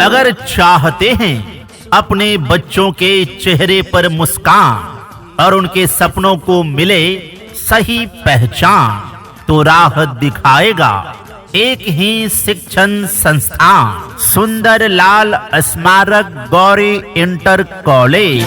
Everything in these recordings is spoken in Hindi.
अगर चाहते हैं अपने बच्चों के चेहरे पर मुस्कान और उनके सपनों को मिले सही पहचान, तो राह दिखाएगा एक ही शिक्षण संस्थान, सुंदरलाल स्मारक गौरी इंटर कॉलेज।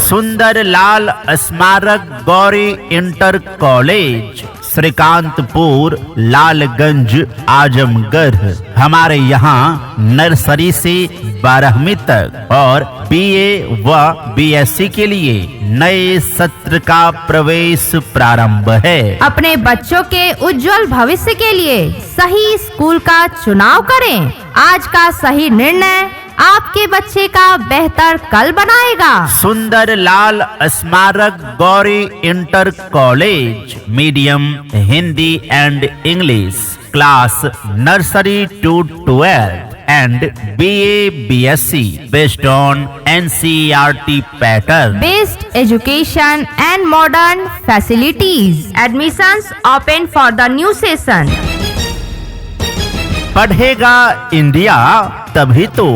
सुंदरलाल स्मारक गौरी इंटर कॉलेज, श्रीकांतपुर, लालगंज, आजमगढ़। हमारे यहाँ नर्सरी से 12वीं तक और बीए व बीएससी के लिए नए सत्र का प्रवेश प्रारंभ है। अपने बच्चों के उज्जवल भविष्य के लिए सही स्कूल का चुनाव करें। आज का सही निर्णय आपके बच्चे का बेहतर कल बनाएगा। सुंदरलाल स्मारक Gauri inter college, medium Hindi and English, class nursery to 12 and BA BSc based on NCERT pattern. Best education and modern facilities. Admissions open for the new session. पढ़ेगा इंडिया तभी तो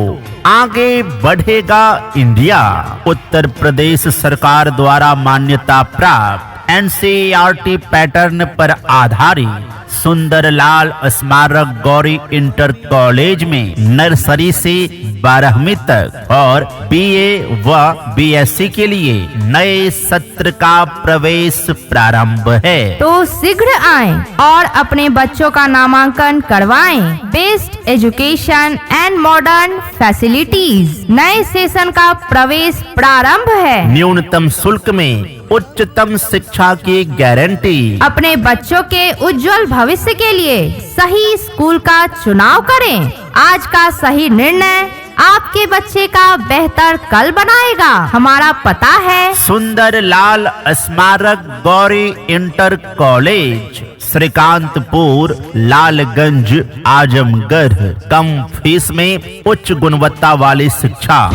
आगे बढ़ेगा इंडिया। उत्तर प्रदेश सरकार द्वारा मान्यता प्राप्त NCERT पैटर्न पर आधारित सुंदरलाल स्मारक गौरी इंटर कॉलेज में नर्सरी से 12वीं तक और बीए व बीएससी के लिए नए सत्र का प्रवेश प्रारंभ है। तो शीघ्र आएं और अपने बच्चों का नामांकन करवाएं। Best education and modern facilities, नए सेशन का प्रवेश प्रारंभ है। न्यूनतम शुल्क में उच्चतम शिक्षा की गारंटी। अपने बच्चों के उज्जवल भविष्य के लिए सही स्कूल का चुनाव करें। आज का सही निर्णय आपके बच्चे का बेहतर कल बनाएगा। हमारा पता है सुंदरलाल स्मारक गौरी इंटर कॉलेज, श्रीकांतपुर, लालगंज, आजमगढ़। कम फीस में उच्च गुणवत्ता वाली शिक्षा।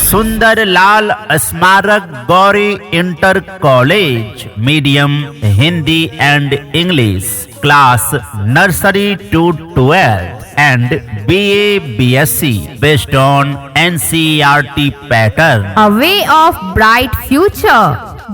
सुंदरलाल स्मारक Gauri inter college, medium Hindi and English, class nursery to 12 and BA BSc based on NCERT pattern. A way of bright future.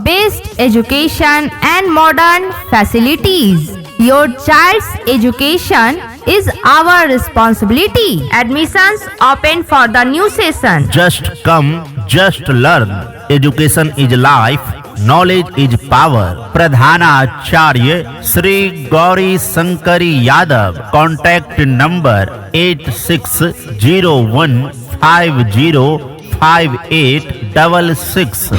Best education and modern facilities. Your child's education is our responsibility. Admissions open for the new session. Just come, just learn. Education is life. Knowledge is power. प्रधानाचार्य श्री गौरी शंकरी यादव। Contact number 8601505866।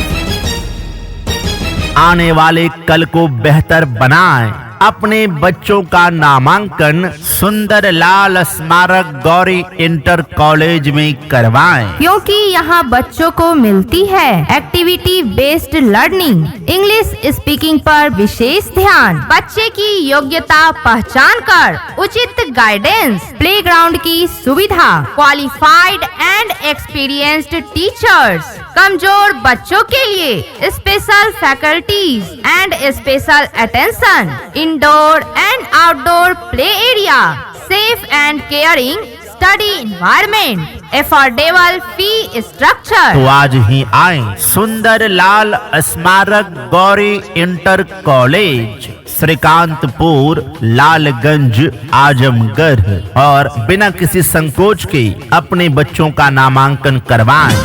आने वाले कल को बेहतर बनाएं। अपने बच्चों का नामांकन सुंदरलाल स्मारक गौरी इंटर कॉलेज में करवाएं। क्योंकि यहाँ बच्चों को मिलती है activity based learning, English speaking पर विशेष ध्यान, बच्चे की योग्यता पहचान कर उचित गाइडेंस, प्लेग्राउंड की सुविधा, क्वालिफाइड एंड एक्सपीरियंस्ड टीचर्स, कमजोर बच्चों के लिए special faculties and special attention, indoor and outdoor play area, safe and caring study environment, affordable fee structure. तो आज ही आए सुंदरलाल स्मारक गौरी इंटर कॉलेज, श्रीकांतपुर, लालगंज, आजमगढ़ और बिना किसी संकोच के अपने बच्चों का नामांकन करवाएं।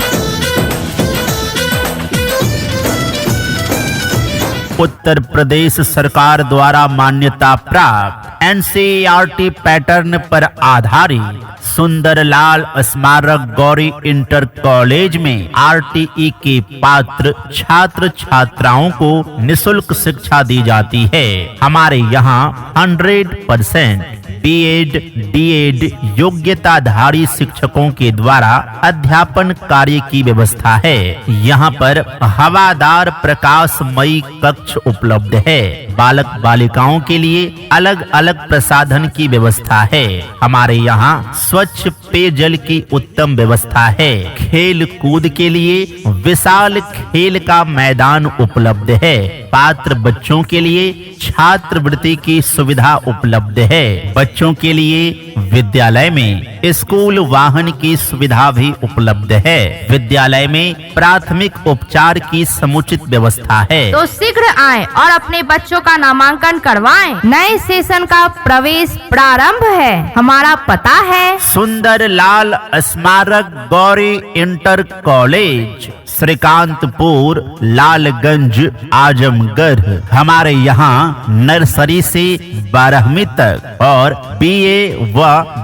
उत्तर प्रदेश सरकार द्वारा मान्यता प्राप्त NCERT पैटर्न पर आधारित सुंदरलाल स्मारक गौरी इंटर कॉलेज में RTE के पात्र छात्र छात्राओं को निशुल्क शिक्षा दी जाती है। हमारे यहाँ 100% BEd, DEd योग्यताधारी शिक्षकों के द्वारा अध्यापन कार्य की व्यवस्था है। यहाँ पर हवादार प्रकाशमयी कक्ष उपलब्ध है। बालक बालिकाओं के लिए अलग अलग प्रसाधन की व्यवस्था है। हमारे यहाँ स्वच्छ पेयजल की उत्तम व्यवस्था है। खेल कूद के लिए विशाल खेल का मैदान उपलब्ध है। पात्र बच्चों के लिए छात्रवृत्ति की सुविधा उपलब्ध है। बच्चों के लिए विद्यालय में स्कूल वाहन की सुविधा भी उपलब्ध है। विद्यालय में प्राथमिक उपचार की समुचित व्यवस्था है। तो शीघ्र आएं और अपने बच्चों का नामांकन करवाएं। नए सेशन का प्रवेश प्रारंभ है। हमारा पता है सुंदर लाल स्मारक गौरी इंटर कॉलेज, श्रीकांतपुर, लालगंज, आजमगढ़। हमारे यहाँ नर्सरी से 12वीं तक और BA व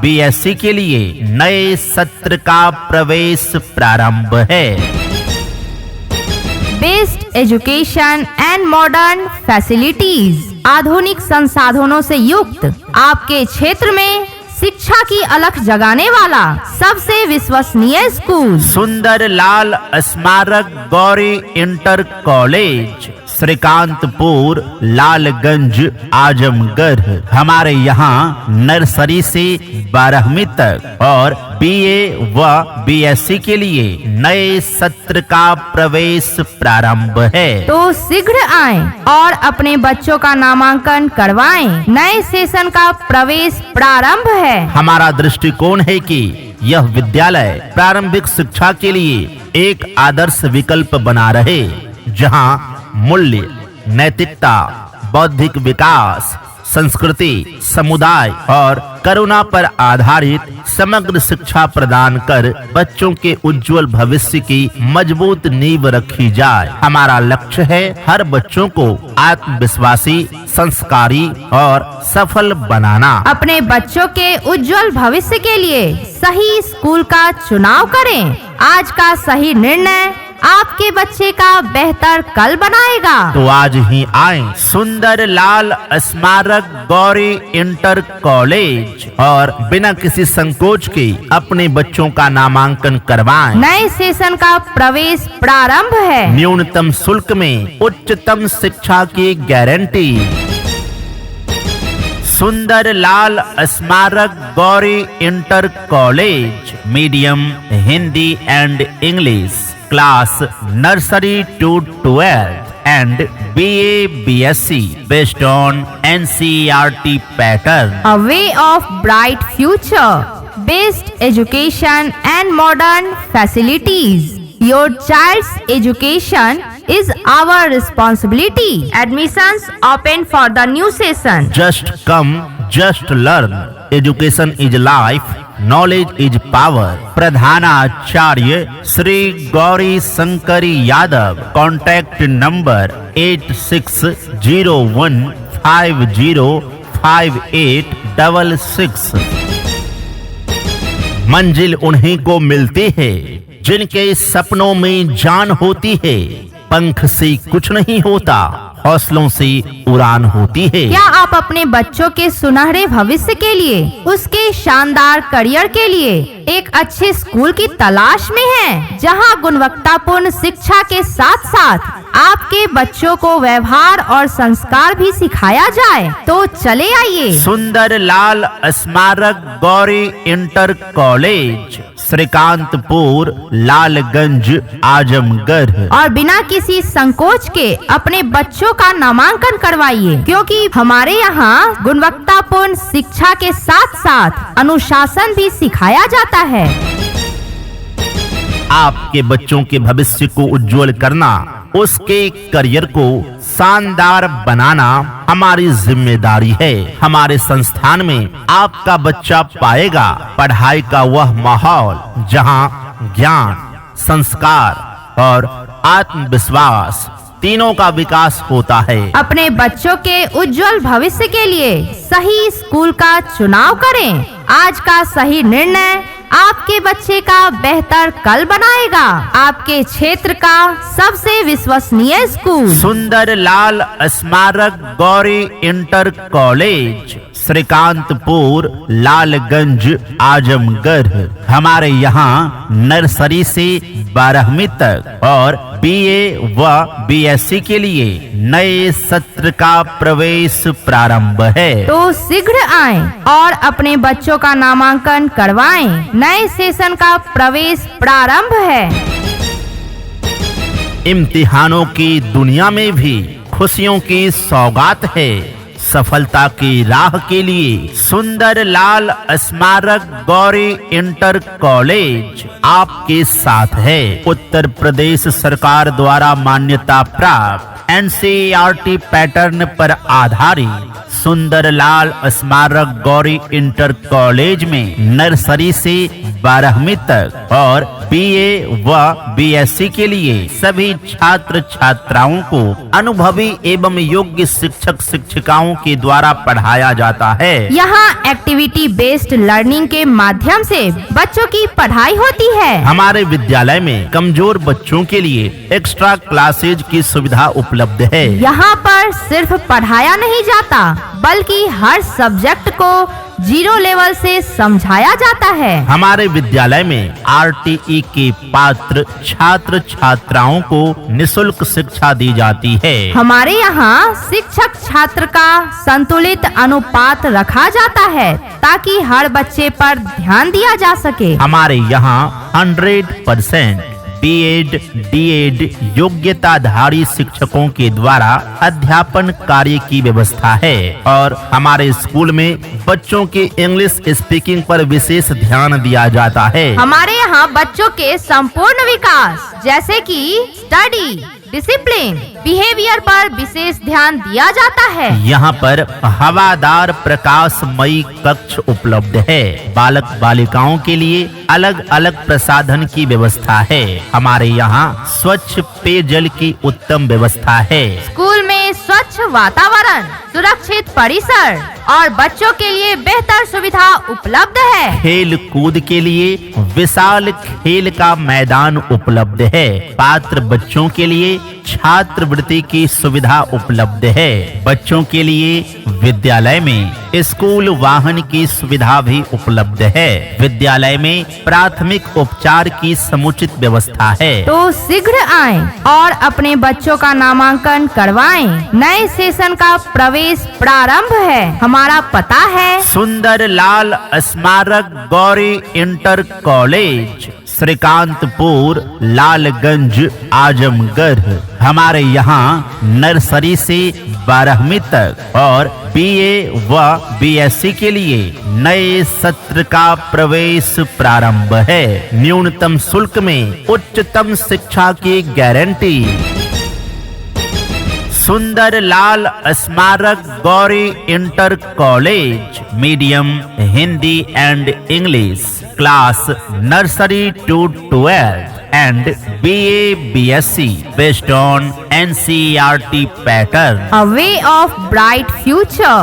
BSc के लिए नए सत्र का प्रवेश प्रारंभ है। Best education and modern facilities, आधुनिक संसाधनों से युक्त आपके क्षेत्र में शिक्षा की अलख जगाने वाला सबसे विश्वसनीय स्कूल सुंदर लाल स्मारक गौरी इंटर कॉलेज, श्रीकांतपुर, लालगंज, आजमगढ़। हमारे यहाँ नर्सरी से 12वीं तक और BA व BSc के लिए नए सत्र का प्रवेश प्रारंभ है। तो शीघ्र आएं और अपने बच्चों का नामांकन करवाएं। नए सेशन का प्रवेश प्रारंभ है। हमारा दृष्टिकोण है कि यह विद्यालय प्रारंभिक शिक्षा के लिए एक आदर्श विकल्प बना रहे, जहां मूल्य, नैतिकता, बौद्धिक विकास, संस्कृति, समुदाय और करुणा पर आधारित समग्र शिक्षा प्रदान कर बच्चों के उज्जवल भविष्य की मजबूत नींव रखी जाए। हमारा लक्ष्य है हर बच्चों को आत्मविश्वासी, संस्कारी और सफल बनाना। अपने बच्चों के उज्जवल भविष्य के लिए सही स्कूल का चुनाव करें। आज का सही निर्णय आपके बच्चे का बेहतर कल बनाएगा। तो आज ही आए सुंदर लाल स्मारक गौरी इंटर कॉलेज और बिना किसी संकोच के अपने बच्चों का नामांकन करवाएं। नए सेशन का प्रवेश प्रारंभ है। न्यूनतम शुल्क में उच्चतम शिक्षा की guarantee. Sundar Lal Smarak Gauri inter college, medium Hindi and English, class nursery to 12th and BA BSc based on NCERT pattern. A way of bright future, best education and modern facilities. Your child's education is our responsibility. Admissions open for the new session. Just come, just learn. Education is life. Knowledge is power. प्रधानाचार्य श्री गौरी शंकरी यादव। Contact number 8601505866। मंजिल उन्हीं को मिलती है जिनके सपनों में जान होती है। पंख से कुछ नहीं होता, हौसलों से उड़ान होती है। क्या आप अपने बच्चों के सुनहरे भविष्य के लिए, उसके शानदार करियर के लिए एक अच्छे स्कूल की तलाश में हैं, जहां गुणवत्तापूर्ण शिक्षा के साथ साथ आपके बच्चों को व्यवहार और संस्कार भी सिखाया जाए? तो चले आइए सुंदर लाल स्मारक गौरी इंटर कॉलेज, श्रीकांतपुर, लालगंज, आजमगढ़। और बिना किसी संकोच के अपने बच्चों का नामांकन करवाइए, क्योंकि हमारे यहाँ गुणवत्तापूर्ण शिक्षा के साथ साथ अनुशासन भी सिखाया जाता है। आपके बच्चों के भविष्य को उज्जवल करना, उसके करियर को शानदार बनाना हमारी जिम्मेदारी है। हमारे संस्थान में आपका बच्चा पाएगा पढ़ाई का वह माहौल जहां ज्ञान, संस्कार और आत्मविश्वास तीनों का विकास होता है। अपने बच्चों के उज्जवल भविष्य के लिए सही स्कूल का चुनाव करें। आज का सही निर्णय आपके बच्चे का बेहतर कल बनाएगा। आपके क्षेत्र का सबसे विश्वसनीय स्कूल सुंदर लाल स्मारक गौरी इंटर कॉलेज, श्रीकांतपुर, लालगंज, आजमगढ़। हमारे यहाँ नर्सरी से 12वीं तक और BA व BSc के लिए नए सत्र का प्रवेश प्रारंभ है। तो शीघ्र आएं और अपने बच्चों का नामांकन करवाएं। नए सेशन का प्रवेश प्रारंभ है। इम्तिहानों की दुनिया में भी खुशियों की सौगात है। सफलता की राह के लिए सुंदर लाल स्मारक गौरी इंटर कॉलेज आपके साथ है। उत्तर प्रदेश सरकार द्वारा मान्यता प्राप्त NCERT पैटर्न पर आधारित सुंदर लाल स्मारक गौरी इंटर कॉलेज में नर्सरी से 12वीं तक और BA व BSc के लिए सभी छात्र छात्राओं को अनुभवी एवं योग्य शिक्षक शिक्षिकाओं के द्वारा पढ़ाया जाता है। यहाँ एक्टिविटी बेस्ड लर्निंग के माध्यम से बच्चों की पढ़ाई होती है। हमारे विद्यालय में कमजोर बच्चों के लिए एक्स्ट्रा क्लासेज की सुविधा उपलब्ध है। यहाँ पर सिर्फ पढ़ाया नहीं जाता बल्कि हर सब्जेक्ट को 0 लेवल से समझाया जाता है। हमारे विद्यालय में RTE के पात्र छात्र छात्राओं को निशुल्क शिक्षा दी जाती है। हमारे यहाँ शिक्षक छात्र का संतुलित अनुपात रखा जाता है ताकि हर बच्चे पर ध्यान दिया जा सके। हमारे यहाँ 100% BEd DEd योग्यताधारी शिक्षकों के द्वारा अध्यापन कार्य की व्यवस्था है और हमारे स्कूल में बच्चों के इंग्लिश स्पीकिंग पर विशेष ध्यान दिया जाता है। हमारे यहाँ बच्चों के संपूर्ण विकास जैसे कि स्टडी, डिसिप्लिन, बिहेवियर पर विशेष ध्यान दिया जाता है। यहाँ पर हवादार प्रकाशमयी कक्ष उपलब्ध है। बालक बालिकाओं के लिए अलग अलग प्रसाधन की व्यवस्था है। हमारे यहाँ स्वच्छ पेयजल की उत्तम व्यवस्था है। स्कूल में स्वच्छ वातावरण, सुरक्षित परिसर और बच्चों के लिए बेहतर सुविधा उपलब्ध है। खेल कूद के लिए विशाल खेल का मैदान उपलब्ध है। पात्र बच्चों के लिए छात्रवृत्ति की सुविधा उपलब्ध है। बच्चों के लिए विद्यालय में स्कूल वाहन की सुविधा भी उपलब्ध है। विद्यालय में प्राथमिक उपचार की समुचित व्यवस्था है। तो शीघ्र आएं और अपने बच्चों का नामांकन करवाएं। नए सेशन का प्रवेश प्रारंभ है। हमारा पता है सुंदर लाल स्मारक गौरी इंटर कॉलेज, श्रीकांतपुर, लालगंज, आजमगढ़। हमारे यहाँ नर्सरी से 12वीं तक और BA व BSc के लिए नए सत्र का प्रवेश प्रारंभ है। न्यूनतम शुल्क में उच्चतम शिक्षा की guarantee. Sundar Lal Smarak Gauri inter college, medium Hindi and English, class nursery to 12 and BA BSc based on NCERT pattern. A way of bright future,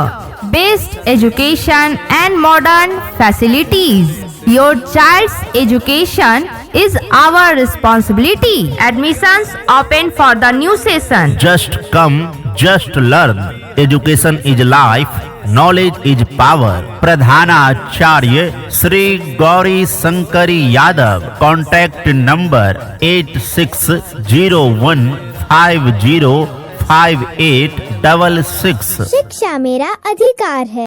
best education and modern facilities. Your child's education is our responsibility. Admissions open for the new session. Just come, just learn. Education is life. Knowledge is power. प्रधानाचार्य श्री गौरी शंकरी यादव। Contact number 8601505866। शिक्षा मेरा अधिकार है।